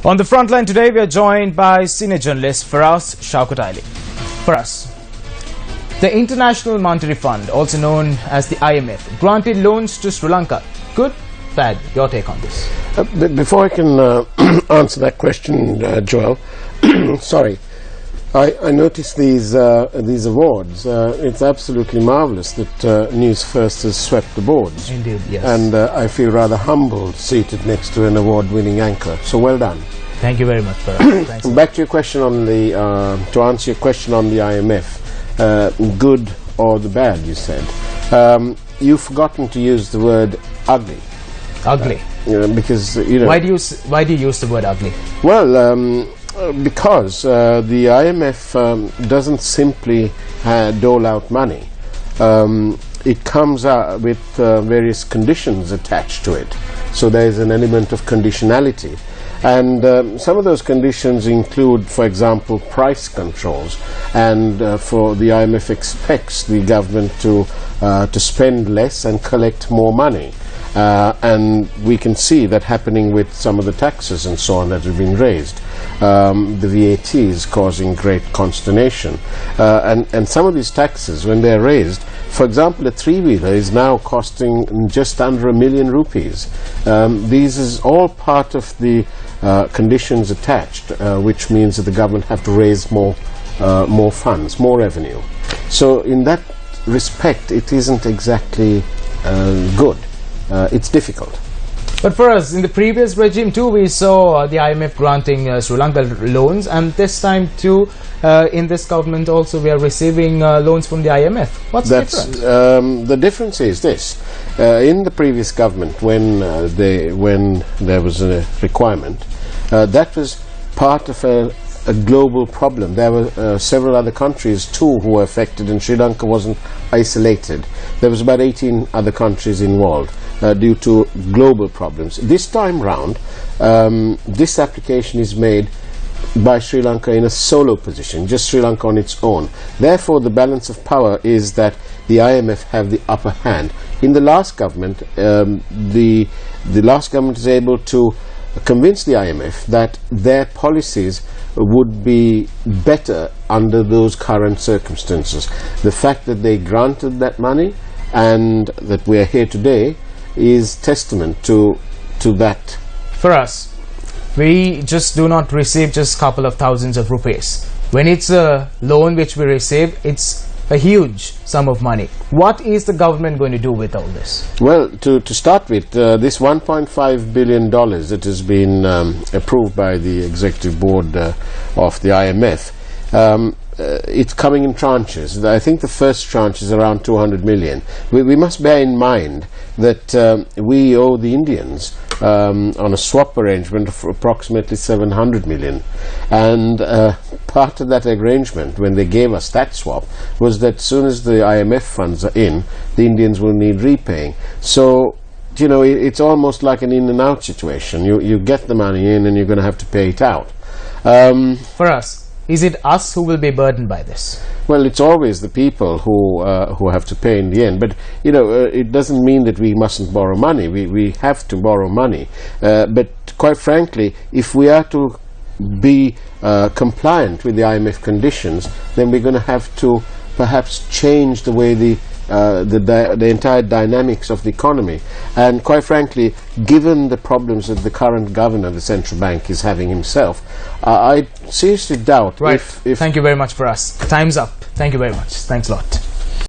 On the Frontline today, we are joined by senior journalist Faraz Shaukat. Faraz, the International Monetary Fund, also known as the IMF, granted loans to Sri Lanka. Good, bad? Your take on this? Before I can answer that question, Joel, sorry, I noticed these awards. It's absolutely marvellous that Newsfirst has swept the boards. Indeed, yes. And I feel rather humbled seated next to an award-winning anchor. So well done. Thank you very much, Faraz. Back to your question on the to answer your question on the IMF, good or the bad, you said. You've forgotten to use the word ugly. Ugly. Because you know. Why do you use the word ugly? Well, because the IMF doesn't simply dole out money. It comes out with various conditions attached to it. So there is an element of conditionality. And some of those conditions include, for example, price controls. And for the IMF expects the government to spend less and collect more money. And we can see that happening with some of the taxes and so on that have been raised. The VAT is causing great consternation. And some of these taxes, when they're raised, for example, a three-wheeler is now costing just under ₹1 million. These is all part of the conditions attached, which means that the government have to raise more funds, more revenue. So in that respect, it isn't exactly good. It's difficult. But for us, in the previous regime too, we saw the IMF granting Sri Lanka loans, and this time too, in this government also, we are receiving loans from the IMF. What's the difference? The difference is this. In the previous government, when there was a requirement, that was part of a global problem. There were several other countries too who were affected, and Sri Lanka wasn't isolated. There was about 18 other countries involved due to global problems. This time round, this application is made by Sri Lanka in a solo position, just Sri Lanka on its own. Therefore, the balance of power is that the IMF have the upper hand. In the last government, the last government is able to convince the IMF that their policies would be better under those current circumstances. The fact that they granted that money and that we are here today is testament to that. For us, we just do not receive just a couple of thousands of rupees. When it's a loan which we receive, it's a huge sum of money. What is the government going to do with all this? Well, to start with, this $1.5 billion that has been approved by the executive board of the IMF, it's coming in tranches. I think the first tranche is around 200 million. We must bear in mind that we owe the Indians on a swap arrangement of approximately 700 million. And part of that arrangement, when they gave us that swap, was that as soon as the IMF funds are in, the Indians will need repaying. So, you know, it's almost like an in and out situation. You get the money in and you're going to have to pay it out. For us, is it us who will be burdened by this? Well, it's always the people who have to pay in the end. But, you know, it doesn't mean that we mustn't borrow money. We have to borrow money. But quite frankly, if we are to be compliant with the IMF conditions, then we're going to have to perhaps change the way the entire dynamics of the economy. And quite frankly, given the problems that the current governor of the central bank is having himself, I seriously doubt if... Thank you very much for us. Time's up. Thank you very much. Thanks a lot.